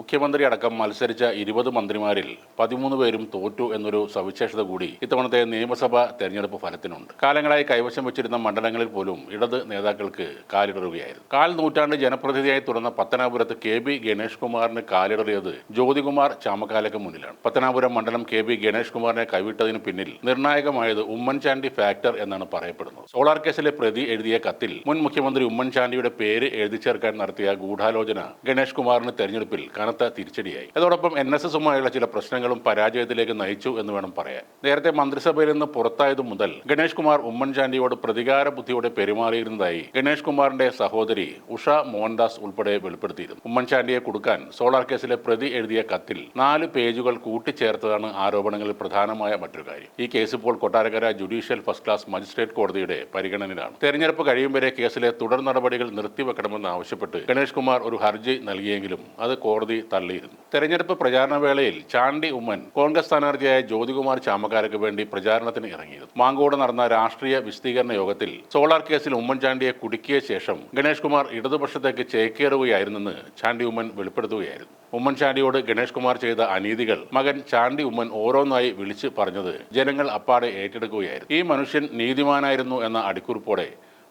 മുഖ്യമന്ത്രി അടക്കം മത്സരിച്ച 20 മന്ത്രിമാരിൽ 13 പേരും തോറ്റു എന്നൊരു സവിശേഷത കൂടി ഇത്തവണത്തെ നിയമസഭാ തെരഞ്ഞെടുപ്പ് ഫലത്തിനുണ്ട്. കാലങ്ങളായി കൈവശം വെച്ചിരുന്ന മണ്ഡലങ്ങളിൽ പോലും ഇടത് നേതാക്കൾക്ക് കാലിടറുകയായിരുന്നു. കാൽ നൂറ്റാണ്ട് ജനപ്രതിനിധിയായി തുറന്ന പത്തനാപുരത്ത് KB ഗണേഷ് കുമാറിന് കാലിടറിയത് ജ്യോതികുമാർ ചാമക്കാലയ്ക്ക് മുന്നിലാണ്. പത്തനാപുരം മണ്ഡലം KB ഗണേഷ് കുമാറിനെ കൈവിട്ടതിന് പിന്നിൽ നിർണായകമായത് ഉമ്മൻചാണ്ടി ഫാക്ടർ എന്നാണ് പറയപ്പെടുന്നത്. സോളാർ കേസിലെ പ്രതി എഴുതിയ കത്തിൽ മുൻ മുഖ്യമന്ത്രി ഉമ്മൻചാണ്ടിയുടെ പേര് എഴുതി ചേർക്കാൻ നടത്തിയ ഗൂഢാലോചന ഗണേഷ് കുമാറിന് തെരഞ്ഞെടുപ്പിൽ കനത്ത തിരിച്ചടിയായി. അതോടൊപ്പം NSSുമായുള്ള ചില പ്രശ്നങ്ങളും പരാജയത്തിലേക്ക് നയിച്ചു എന്ന് വേണം പറയാൻ. നേരത്തെ മന്ത്രിസഭയിൽ നിന്ന് പുറത്തായതു മുതൽ ഗണേഷ് കുമാർ ഉമ്മൻചാണ്ടിയോട് പ്രതികാര ബുദ്ധിയോടെ പെരുമാറിയിരുന്നതായി ഗണേഷ് കുമാറിന്റെ സഹോദരി ഉഷ മോഹൻദാസ് ഉൾപ്പെടെ വെളിപ്പെടുത്തിയിരുന്നു. ഉമ്മൻചാണ്ടിയെ കുടുക്കാൻ സോളാർ കേസിലെ പ്രതി എഴുതിയ കത്തിൽ 4 പേജുകൾ കൂട്ടിച്ചേർത്തതാണ് ആരോപണങ്ങളിൽ പ്രധാനമായ മറ്റൊരു കാര്യം. ഈ കേസ് ഇപ്പോൾ Kottarakkara judicial first class magistrate കോടതിയുടെ പരിഗണനയിലാണ്. തെരഞ്ഞെടുപ്പ് കഴിയും വരെ കേസിലെ തുടർ നടപടികൾ നിർത്തിവെക്കണമെന്ന് ആവശ്യപ്പെട്ട് ഗണേഷ് കുമാർ ഒരു ഹർജി നൽകിയെങ്കിലും അത് കോടതി തള്ളിയിരുന്നു. തെരഞ്ഞെടുപ്പ് പ്രചാരണ വേളയിൽ ചാണ്ടി ഉമ്മൻ കോൺഗ്രസ് സ്ഥാനാർത്ഥിയായ ജ്യോതികുമാർ ചാമക്കാലയ്ക്ക് വേണ്ടി പ്രചാരണത്തിന് ഇറങ്ങിയിരുന്നു. മാങ്കോട് നടന്ന രാഷ്ട്രീയ വിശദീകരണ യോഗത്തിൽ സോളാർ കേസിൽ ഉമ്മൻചാണ്ടിയെ കുടുക്കിയ ശേഷം ഗണേഷ് കുമാർ ഇടതുപക്ഷത്തേക്ക് ചേക്കേറുകയായിരുന്നെന്ന് ചാണ്ടി ഉമ്മൻ വെളിപ്പെടുത്തുകയായിരുന്നു. ഉമ്മൻചാണ്ടിയോട് ഗണേഷ് കുമാർ ചെയ്ത അനീതികൾ മകൻ ചാണ്ടി ഉമ്മൻ ഓരോന്നായി വിളിച്ച് പറഞ്ഞത് ജനങ്ങൾ അപ്പാടെ ഏറ്റെടുക്കുകയായിരുന്നു. ഈ മനുഷ്യൻ നീതിമാനായിരുന്നു എന്ന അടിക്കുറിപ്പോടെ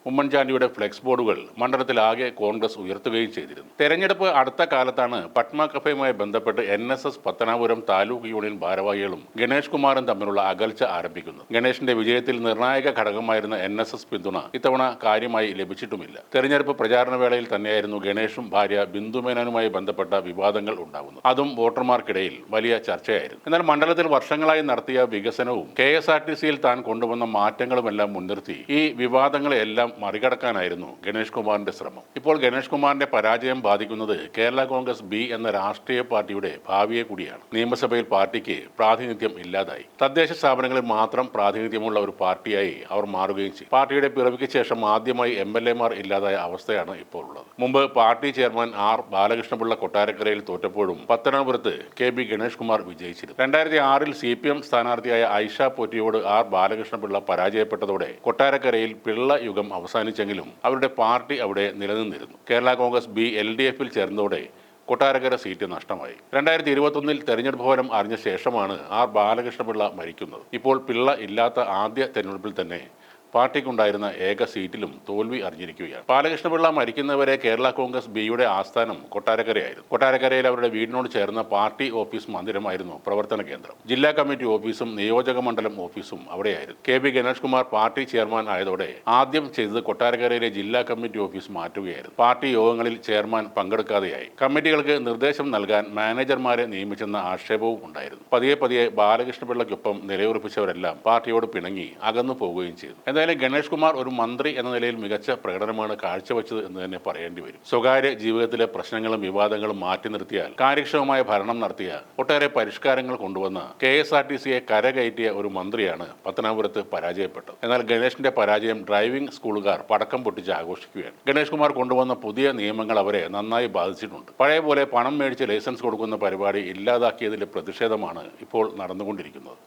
ഉമ്മൻചാണ്ടിയുടെ ഫ്ലെക്സ് ബോർഡുകൾ മണ്ഡലത്തിലാകെ കോൺഗ്രസ് ഉയർത്തുകയും ചെയ്തിരുന്നു. തെരഞ്ഞെടുപ്പ് അടുത്ത കാലത്താണ് പട്മ കഫയുമായി ബന്ധപ്പെട്ട് NSS പത്തനാപുരം താലൂക്ക് യൂണിയൻ ഭാരവാഹികളും ഗണേഷ് കുമാറും തമ്മിലുള്ള അകൽച്ച ആരംഭിക്കുന്നത്. ഗണേഷിന്റെ വിജയത്തിൽ നിർണായക ഘടകമായിരുന്ന NSS പിന്തുണ ഇത്തവണ കാര്യമായി ലഭിച്ചിട്ടുമില്ല. തെരഞ്ഞെടുപ്പ് പ്രചാരണ വേളയിൽ തന്നെയായിരുന്നു ഗണേഷും ഭാര്യ ബിന്ദുമേനോനുമായി ബന്ധപ്പെട്ട വിവാദങ്ങൾ ഉണ്ടാകുന്നത്. അതും വോട്ടർമാർക്കിടയിൽ വലിയ ചർച്ചയായിരുന്നു. എന്നാൽ മണ്ഡലത്തിൽ വർഷങ്ങളായി നടത്തിയ വികസനവും KSRTCയിൽ താൻ കൊണ്ടുവന്ന മാറ്റങ്ങളുമെല്ലാം മുൻനിർത്തി ഈ വിവാദങ്ങളെല്ലാം മറികടക്കാനായിരുന്നു ഗണേഷ് കുമാറിന്റെ ശ്രമം. ഇപ്പോൾ ഗണേഷ് കുമാറിന്റെ പരാജയം ബാധിക്കുന്നത് കേരള കോൺഗ്രസ് B എന്ന രാഷ്ട്രീയ പാർട്ടിയുടെ ഭാവിയെ കൂടിയാണ്. നിയമസഭയിൽ പാർട്ടിക്ക് പ്രാതിനിധ്യം ഇല്ലാതായി. തദ്ദേശ സ്ഥാപനങ്ങളിൽ മാത്രം പ്രാതിനിധ്യമുള്ള ഒരു പാർട്ടിയായി അവർ മാറുകയും ചെയ്യും. പാർട്ടിയുടെ പിറവിക്ക് ശേഷം ആദ്യമായി MLA മാർ ഇല്ലാതായ അവസ്ഥയാണ് ഇപ്പോൾ ഉള്ളത്. മുമ്പ് പാർട്ടി ചെയർമാൻ R ബാലകൃഷ്ണപിള്ള കൊട്ടാരക്കരയിൽ തോറ്റപ്പോഴും പത്തനാപുരത്ത് KB ഗണേഷ് കുമാർ വിജയിച്ചിരുന്നു. 2006-ൽ CPM സ്ഥാനാർത്ഥിയായ ഐഷ പോറ്റിയോട് R ബാലകൃഷ്ണപിള്ള പരാജയപ്പെട്ടതോടെ കൊട്ടാരക്കരയിൽ പിള്ള യുഗം അവസാനിച്ചെങ്കിലും അവരുടെ പാർട്ടി അവിടെ നിലനിന്നിരുന്നു. കേരള കോൺഗ്രസ് B LDFൽ ചേർന്നതോടെ കൊട്ടാരക്കര സീറ്റ് നഷ്ടമായി. 2021-ൽ തെരഞ്ഞെടുപ്പ് ഫലം അറിഞ്ഞ ശേഷമാണ് R ബാലകൃഷ്ണപിള്ള മരിക്കുന്നത്. ഇപ്പോൾ പിള്ള ഇല്ലാത്ത ആദ്യ തെരഞ്ഞെടുപ്പിൽ തന്നെ പാർട്ടിക്കുണ്ടായിരുന്ന ഏക സീറ്റിലും തോൽവി അറിഞ്ഞിരിക്കുകയാണ്. ബാലകൃഷ്ണപിള്ള മരിക്കുന്നവരെ കേരള കോൺഗ്രസ് Bയുടെ ആസ്ഥാനം കൊട്ടാരക്കരയായിരുന്നു. കൊട്ടാരക്കരയിൽ അവരുടെ വീടിനോട് ചേർന്ന പാർട്ടി ഓഫീസ് മന്ദിരമായിരുന്നു പ്രവർത്തന കേന്ദ്രം. ജില്ലാ കമ്മിറ്റി ഓഫീസും നിയോജക മണ്ഡലം ഓഫീസും അവിടെയായിരുന്നു. KB Ganesh Kumar party chairman ആയതോടെ ആദ്യം ചെയ്തത് കൊട്ടാരക്കരയിലെ ജില്ലാ കമ്മിറ്റി ഓഫീസ് മാറ്റുകയായിരുന്നു. പാർട്ടി യോഗങ്ങളിൽ ചെയർമാൻ പങ്കെടുക്കാതെയായി. കമ്മിറ്റികൾക്ക് നിർദ്ദേശം നൽകാൻ മാനേജർമാരെ നിയമിച്ചെന്ന ആക്ഷേപവും ഉണ്ടായിരുന്നു. പതിയെ പതിയെ ബാലകൃഷ്ണപിള്ളയ്ക്കൊപ്പം നിലയുറപ്പിച്ചവരെല്ലാം പാർട്ടിയോട് പിണങ്ങി അകന്നു പോവുകയും ചെയ്തു. എന്തായാലും ഗണേഷ് കുമാർ ഒരു മന്ത്രി എന്ന നിലയിൽ മികച്ച പ്രകടനമാണ് കാഴ്ചവെച്ചത് എന്ന് തന്നെ പറയേണ്ടി വരും. സ്വകാര്യ ജീവിതത്തിലെ പ്രശ്നങ്ങളും വിവാദങ്ങളും മാറ്റി നിർത്തിയാൽ കാര്യക്ഷമമായ ഭരണം നടത്തിയ ഒട്ടേറെ പരിഷ്കാരങ്ങൾ കൊണ്ടുവന്ന KSRTCയെ കരകയറ്റിയ ഒരു മന്ത്രിയാണ് പത്തനാപുരത്ത് പരാജയപ്പെട്ടത്. എന്നാൽ ഗണേഷിന്റെ പരാജയം ഡ്രൈവിംഗ് സ്കൂളുകാർ പടക്കം പൊട്ടിച്ച് ആഘോഷിക്കുകയാണ്. ഗണേഷ് കുമാർ കൊണ്ടുവന്ന പുതിയ നിയമങ്ങൾ അവരെ നന്നായി ബാധിച്ചിട്ടുണ്ട്. പഴയ പോലെ പണം മേടിച്ച് ലൈസൻസ് കൊടുക്കുന്ന പരിപാടി ഇല്ലാതാക്കിയതിന്റെ പ്രതിഷേധമാണ് ഇപ്പോൾ നടന്നുകൊണ്ടിരിക്കുന്നത്.